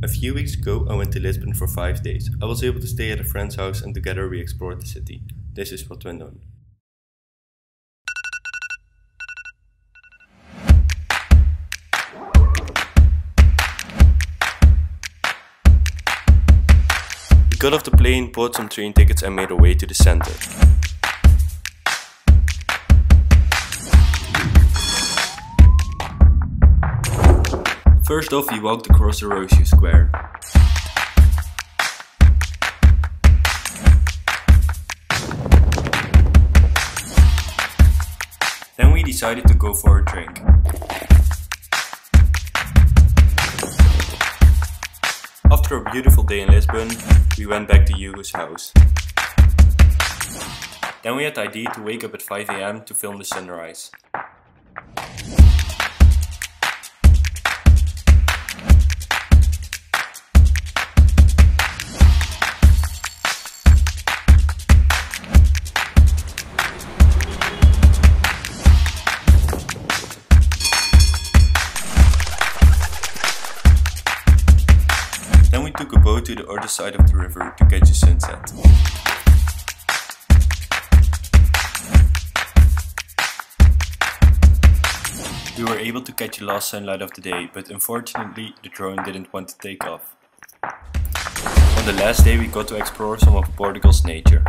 A few weeks ago I went to Lisbon for 5 days. I was able to stay at a friend's house and together we explored the city. This is what went on. We got off the plane, bought some train tickets and made our way to the center. First off, we walked across the Rossio square. Then we decided to go for a drink. After a beautiful day in Lisbon, we went back to Hugo's house. Then we had the idea to wake up at 5 AM to film the sunrise. Then we took a boat to the other side of the river to catch the sunset. We were able to catch the last sunlight of the day, but unfortunately the drone didn't want to take off. On the last day we got to explore some of Portugal's nature.